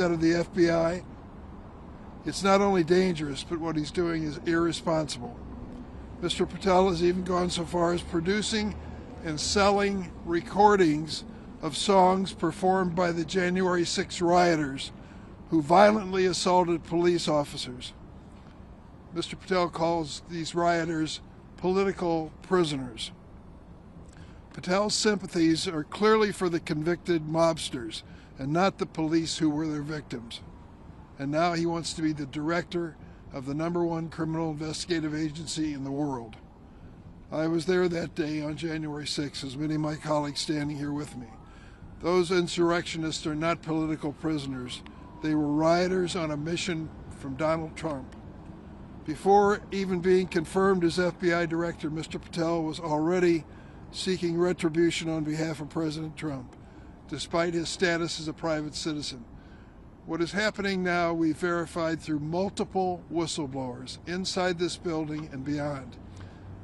of the FBI. It's not only dangerous, but what he's doing is irresponsible. Mr. Patel has even gone so far as producing and selling recordings of songs performed by the January 6 rioters who violently assaulted police officers. Mr. Patel calls these rioters political prisoners. Patel's sympathies are clearly for the convicted mobsters and not the police who were their victims. And now he wants to be the director of the #1 criminal investigative agency in the world. I was there that day on January 6th, as many of my colleagues standing here with me. Those insurrectionists are not political prisoners. They were rioters on a mission from Donald Trump. Before even being confirmed as FBI director, Mr. Patel was already seeking retribution on behalf of President Trump, despite his status as a private citizen. What is happening now, we verified through multiple whistleblowers inside this building and beyond.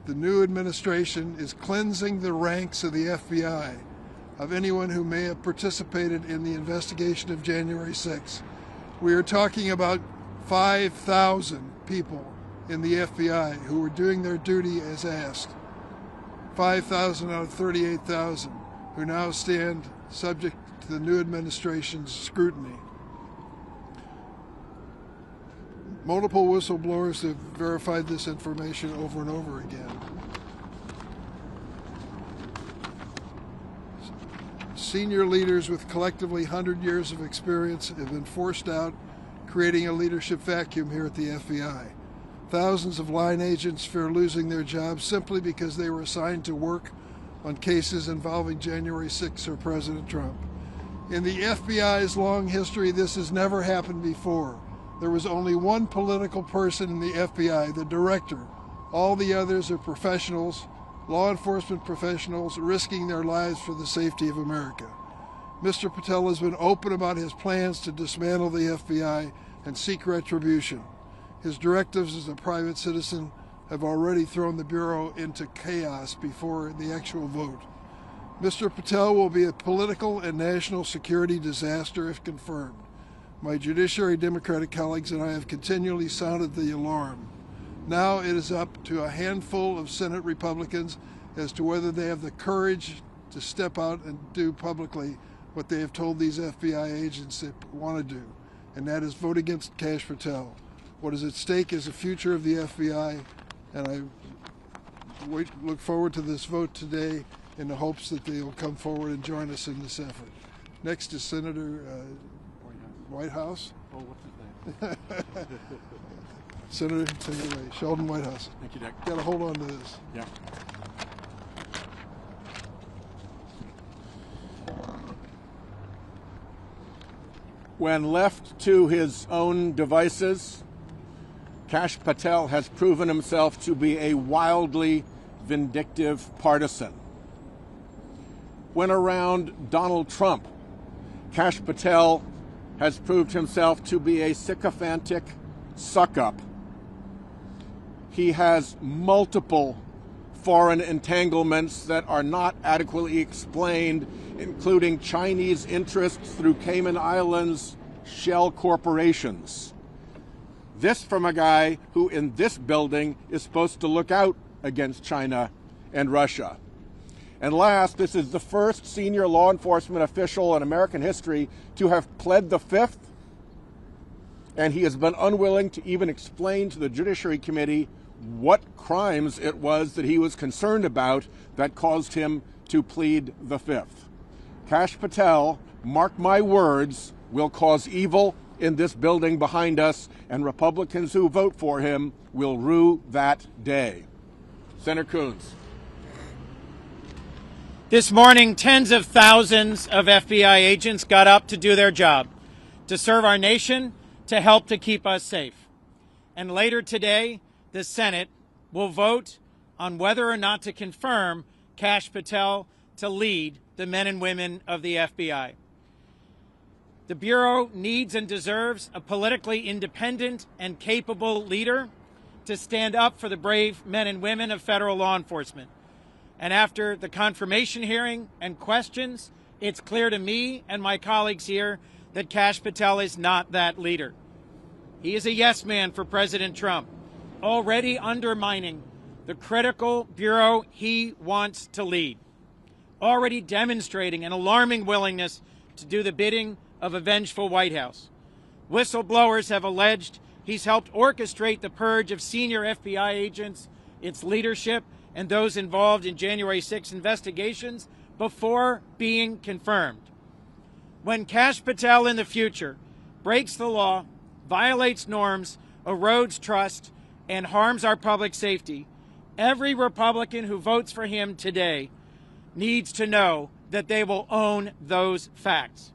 The new administration is cleansing the ranks of the FBI of anyone who may have participated in the investigation of January 6th. We are talking about 5,000 people in the FBI who were doing their duty as asked. 5,000 out of 38,000 who now stand subject to the new administration's scrutiny. Multiple whistleblowers have verified this information over and over again. Senior leaders with collectively 100 years of experience have been forced out, creating a leadership vacuum here at the FBI. Thousands of line agents fear losing their jobs simply because they were assigned to work on cases involving January 6th or President Trump. In the FBI's long history, this has never happened before. There was only one political person in the FBI, the director. All the others are professionals, law enforcement professionals, risking their lives for the safety of America. Mr. Patel has been open about his plans to dismantle the FBI and seek retribution. His directives as a private citizen have already thrown the Bureau into chaos before the actual vote. Mr. Patel will be a political and national security disaster if confirmed. My Judiciary Democratic colleagues and I have continually sounded the alarm. Now it is up to a handful of Senate Republicans as to whether they have the courage to step out and do publicly what they have told these FBI agents they want to do, and that is vote against Kash Patel. What is at stake is the future of the FBI, and I look forward to this vote today in the hopes that they will come forward and join us in this effort. Next is Senator Whitehouse. Oh, what's his name? Senator Sheldon Whitehouse. Thank you, Dick. Got to hold on to this. Yeah. When left to his own devices, Kash Patel has proven himself to be a wildly vindictive partisan. When around Donald Trump, Kash Patel has proved himself to be a sycophantic suck-up. He has multiple foreign entanglements that are not adequately explained, including Chinese interests through Cayman Islands shell corporations. This from a guy who in this building is supposed to look out against China and Russia. And last, this is the first senior law enforcement official in American history to have pled the Fifth, and he has been unwilling to even explain to the Judiciary Committee what crimes it was that he was concerned about that caused him to plead the Fifth. Kash Patel, mark my words, will cause evil in this building behind us, and Republicans who vote for him will rue that day. Senator Coons. This morning, tens of thousands of FBI agents got up to do their job, to serve our nation, to help to keep us safe. And later today, the Senate will vote on whether or not to confirm Kash Patel to lead the men and women of the FBI. The Bureau needs and deserves a politically independent and capable leader to stand up for the brave men and women of federal law enforcement. And after the confirmation hearing and questions, it's clear to me and my colleagues here that Kash Patel is not that leader. He is a yes man for President Trump, already undermining the critical bureau he wants to lead, already demonstrating an alarming willingness to do the bidding of a vengeful White House. Whistleblowers have alleged he's helped orchestrate the purge of senior FBI agents, its leadership, and those involved in January 6 investigations before being confirmed. When Kash Patel in the future breaks the law, violates norms, erodes trust, and harms our public safety, every Republican who votes for him today needs to know that they will own those facts.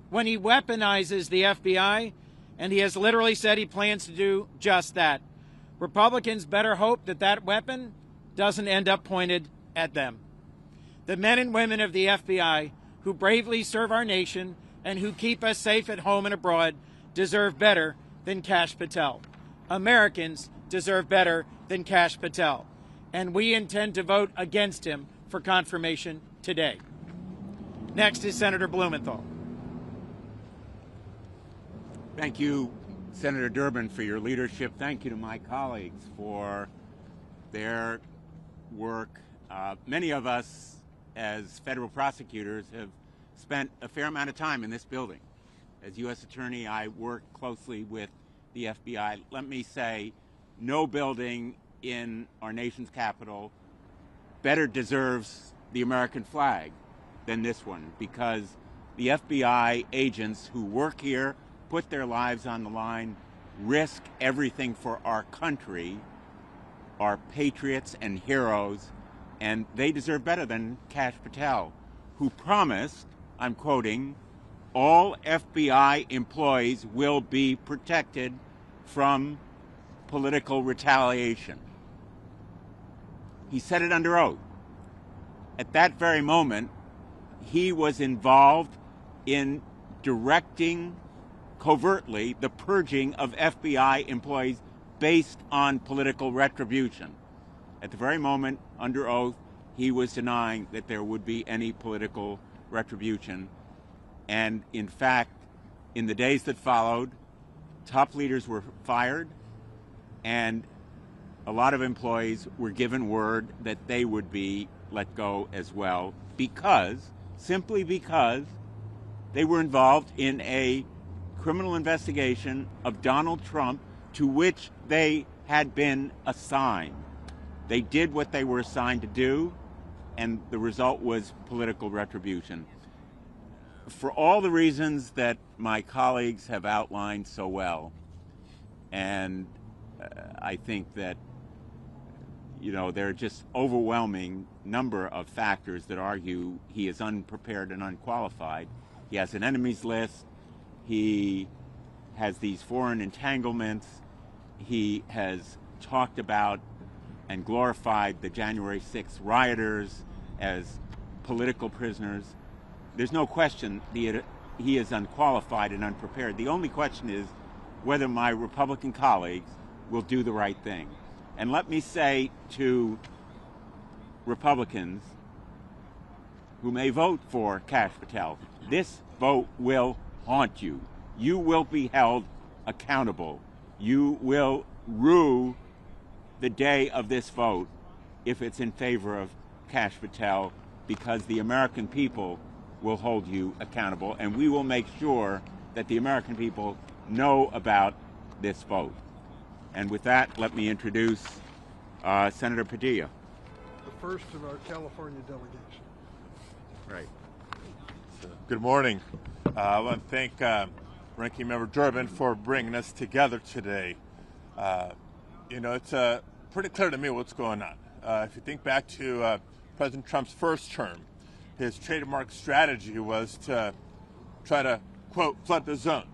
When he weaponizes the FBI, and he has literally said he plans to do just that, Republicans better hope that that weapon doesn't end up pointed at them. The men and women of the FBI who bravely serve our nation and who keep us safe at home and abroad deserve better than Kash Patel. Americans deserve better than Kash Patel. And we intend to vote against him for confirmation today. Next is Senator Blumenthal. Thank you, Senator Durbin, for your leadership. Thank you to my colleagues for their work. Many of us, as federal prosecutors, have spent a fair amount of time in this building. As U.S. Attorney, I work closely with the FBI. Let me say, no building in our nation's capital better deserves the American flag than this one, because the FBI agents who work here, put their lives on the line, risk everything for our country, are patriots and heroes, and they deserve better than Kash Patel, who promised, I'm quoting, all FBI employees will be protected from political retaliation. He said it under oath. At that very moment, he was involved in directing covertly the purging of FBI employees based on political retribution. At the very moment, under oath, he was denying that there would be any political retribution. And in fact, in the days that followed, top leaders were fired, and a lot of employees were given word that they would be let go as well, simply because they were involved in a criminal investigation of Donald Trump to which they had been assigned. They did what they were assigned to do, and the result was political retribution. For all the reasons that my colleagues have outlined so well, and I think that there are just overwhelming number of factors that argue he is unprepared and unqualified. He has an enemies list. He has these foreign entanglements. He has talked about and glorified the January 6th rioters as political prisoners. There's no question he is unqualified and unprepared. The only question is whether my Republican colleagues will do the right thing. And let me say to Republicans who may vote for Kash Patel, this vote will haunt you. You will be held accountable. You will rue the day of this vote if it's in favor of Kash Patel, because the American people will hold you accountable, and we will make sure that the American people know about this vote. And with that, let me introduce Senator Padilla. The first of our California delegation. Right. Good morning. I want to thank Ranking Member Durbin for bringing us together today. It's pretty clear to me what's going on. If you think back to President Trump's first term, his trademark strategy was to try to, quote, flood the zone,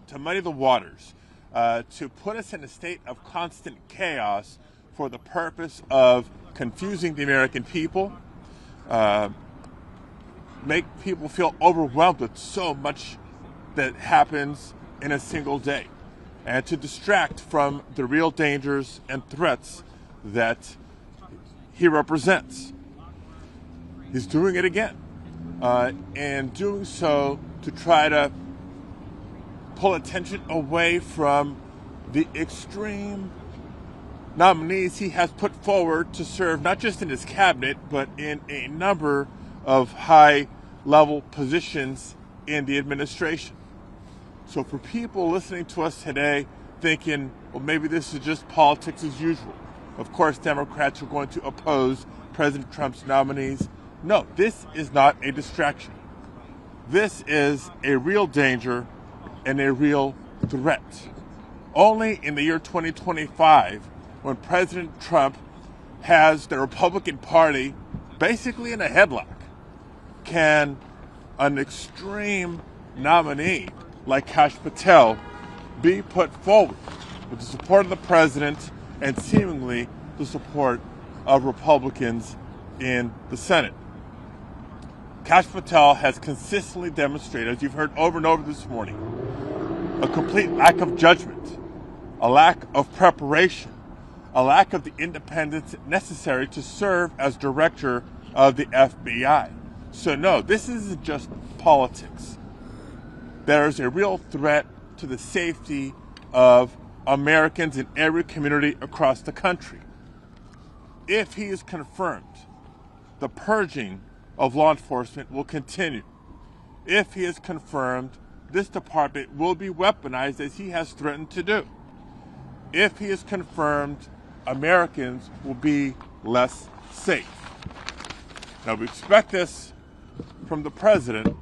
to muddy the waters, to put us in a state of constant chaos for the purpose of confusing the American people, make people feel overwhelmed with so much that happens in a single day, and to distract from the real dangers and threats that he represents. He's doing it again, and doing so to try to pull attention away from the extreme nominees he has put forward to serve not just in his cabinet, but in a number of high-level positions in the administration. So for people listening to us today thinking, well, maybe this is just politics as usual. Of course, Democrats are going to oppose President Trump's nominees. No, this is not a distraction. This is a real danger and a real threat. Only in the year 2025, when President Trump has the Republican Party basically in a headlock, can an extreme nominee like Kash Patel be put forward with the support of the president and seemingly the support of Republicans in the Senate. Kash Patel has consistently demonstrated, as you've heard over and over this morning, a complete lack of judgment, a lack of preparation, a lack of the independence necessary to serve as director of the FBI. So no, this isn't just politics. There is a real threat to the safety of Americans in every community across the country. If he is confirmed, the purging of law enforcement will continue. If he is confirmed, this department will be weaponized as he has threatened to do. If he is confirmed, Americans will be less safe. Now, we expect this from the president.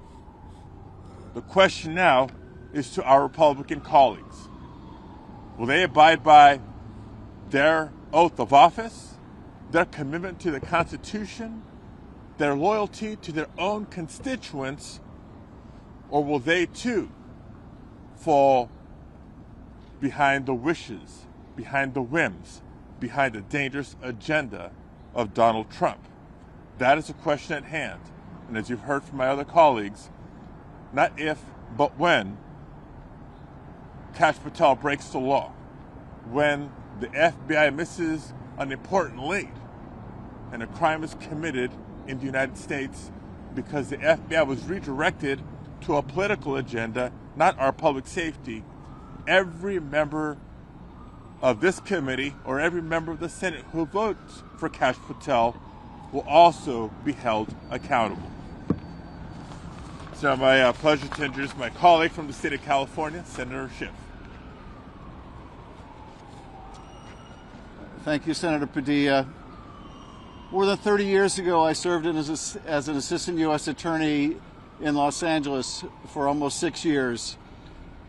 The question now is to our Republican colleagues. Will they abide by their oath of office, their commitment to the Constitution, their loyalty to their own constituents, or will they too fall behind the wishes, behind the whims, behind the dangerous agenda of Donald Trump? That is a question at hand. And as you've heard from my other colleagues, not if, but when Kash Patel breaks the law, when the FBI misses an important lead and a crime is committed in the United States because the FBI was redirected to a political agenda, not our public safety, every member of this committee or every member of the Senate who votes for Kash Patel will also be held accountable. It's now my pleasure to introduce my colleague from the state of California, Senator Schiff. Thank you, Senator Padilla. More than 30 years ago, I served as an assistant U.S. attorney in Los Angeles for almost 6 years.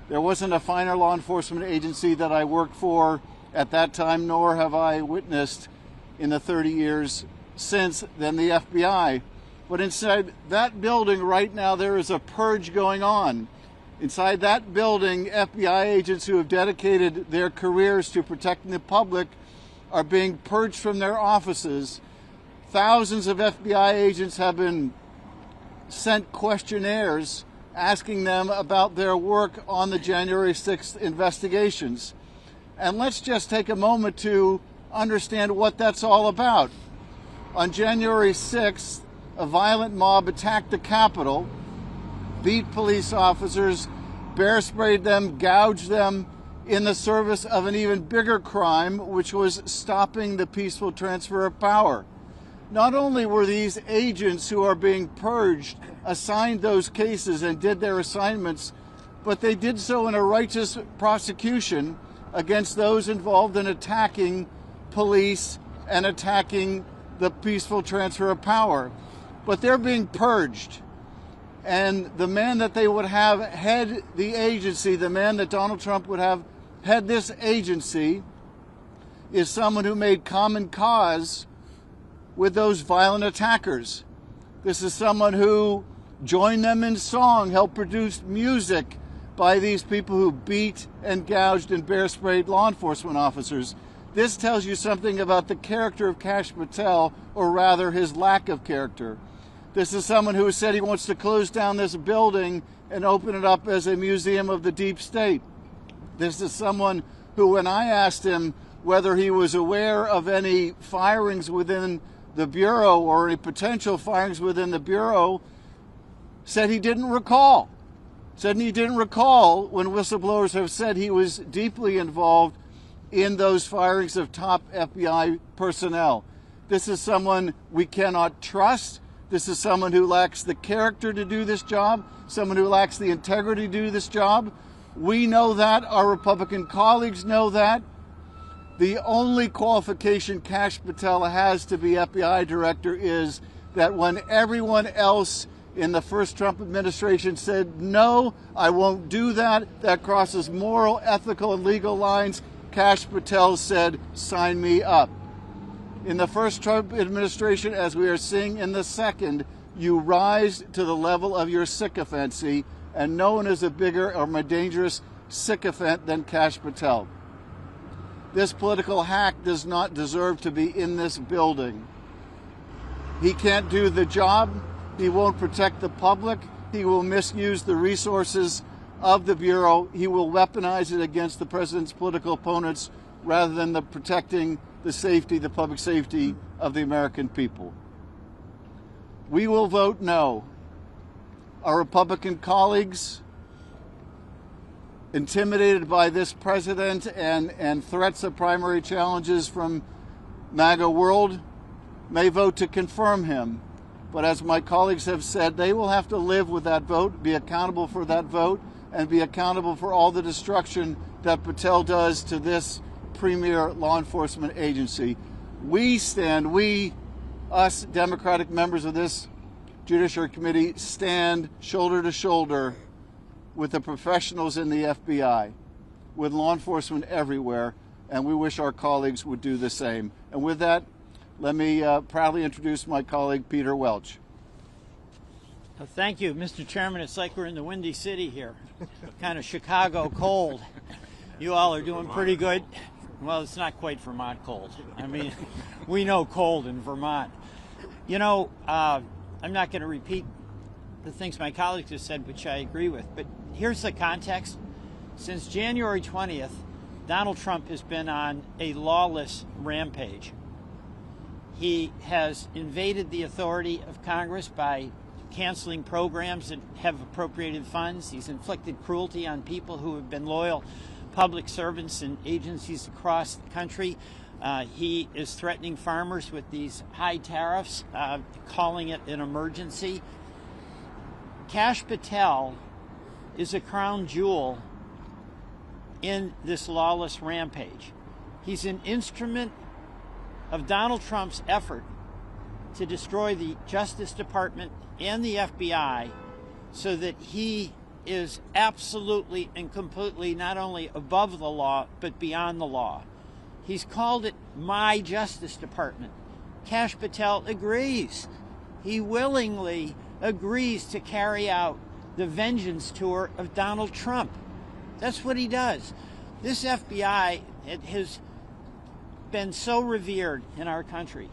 There wasn't a finer law enforcement agency that I worked for at that time, nor have I witnessed in the 30 years since than the FBI. But inside that building right now, there is a purge going on. Inside that building, FBI agents who have dedicated their careers to protecting the public are being purged from their offices. Thousands of FBI agents have been sent questionnaires asking them about their work on the January 6th investigations. And let's just take a moment to understand what that's all about. On January 6th, a violent mob attacked the Capitol, beat police officers, bear sprayed them, gouged them in the service of an even bigger crime, which was stopping the peaceful transfer of power. Not only were these agents who are being purged assigned those cases and did their assignments, but they did so in a righteous prosecution against those involved in attacking police and attacking the peaceful transfer of power. But they're being purged. And the man that they would have head the agency, the man that Donald Trump would have head this agency, is someone who made common cause with those violent attackers. This is someone who joined them in song, helped produce music by these people who beat and gouged and bear sprayed law enforcement officers. This tells you something about the character of Kash Patel, or rather his lack of character. This is someone who said he wants to close down this building and open it up as a museum of the deep state. This is someone who, when I asked him whether he was aware of any firings within the Bureau or any potential firings within the Bureau, said he didn't recall. said he didn't recall when whistleblowers have said he was deeply involved in those firings of top FBI personnel. This is someone we cannot trust. This is someone who lacks the character to do this job, someone who lacks the integrity to do this job. We know that. Our Republican colleagues know that. The only qualification Kash Patel has to be FBI director is that when everyone else in the first Trump administration said, no, I won't do that, that crosses moral, ethical, and legal lines, Kash Patel said, sign me up. In the first Trump administration, as we are seeing in the second, you rise to the level of your sycophancy, and no one is a bigger or more dangerous sycophant than Kash Patel. This political hack does not deserve to be in this building. He can't do the job. He won't protect the public. He will misuse the resources of the Bureau. He will weaponize it against the president's political opponents rather than protecting the safety, the public safety of the American people. We will vote no. Our Republican colleagues, intimidated by this president and threats of primary challenges from MAGA world, may vote to confirm him. But as my colleagues have said, they will have to live with that vote, be accountable for that vote, and be accountable for all the destruction that Patel does to this premier law enforcement agency. We stand, us Democratic members of this Judiciary Committee, stand shoulder to shoulder with the professionals in the FBI, with law enforcement everywhere, and we wish our colleagues would do the same. And with that, let me proudly introduce my colleague, Peter Welch. Thank you, Mr. Chairman. It's like we're in the Windy City here, kind of Chicago cold. You all are doing pretty good. Well, it's not quite Vermont cold. I mean, we know cold in Vermont. You know, I'm not going to repeat the things my colleagues have said, which I agree with, but here's the context. Since January 20th, Donald Trump has been on a lawless rampage. He has invaded the authority of Congress by canceling programs that have appropriated funds. He's inflicted cruelty on people who have been loyal public servants and agencies across the country. He is threatening farmers with these high tariffs, calling it an emergency. Kash Patel is a crown jewel in this lawless rampage. He's an instrument of Donald Trump's effort to destroy the Justice Department and the FBI so that he is absolutely and completely not only above the law, but beyond the law. He's called it my Justice Department. Kash Patel agrees. He willingly agrees to carry out the vengeance tour of Donald Trump. That's what he does. This FBI has been so revered in our country.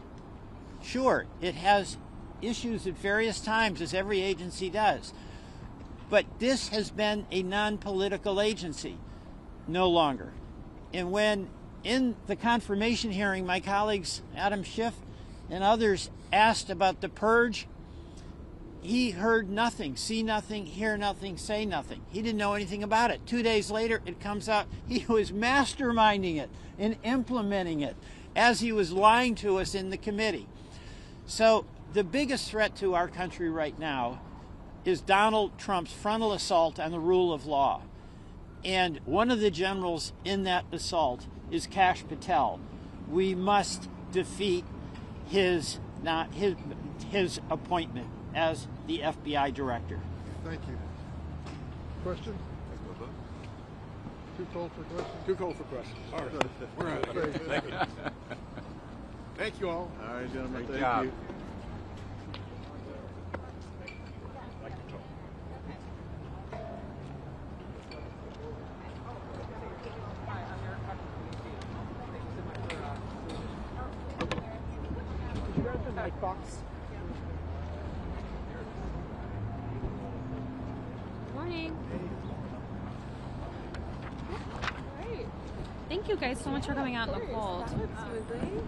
Sure, it has issues at various times, as every agency does. But this has been a non-political agency, no longer. And when in the confirmation hearing, my colleagues Adam Schiff and others asked about the purge, he heard nothing, see nothing, hear nothing, say nothing. He didn't know anything about it. 2 days later, it comes out he was masterminding it and implementing it as he was lying to us in the committee. So the biggest threat to our country right now is Donald Trump's frontal assault on the rule of law. And one of the generals in that assault is Kash Patel. We must defeat his appointment as the FBI director. Thank you. Question? Too cold for questions? Too cold for questions. All right. We're out of here. Thank you. Thank you all. All right, gentlemen, Great thank job. you. Morning. Great. Thank you guys so much for coming out in the cold. That went smoothly.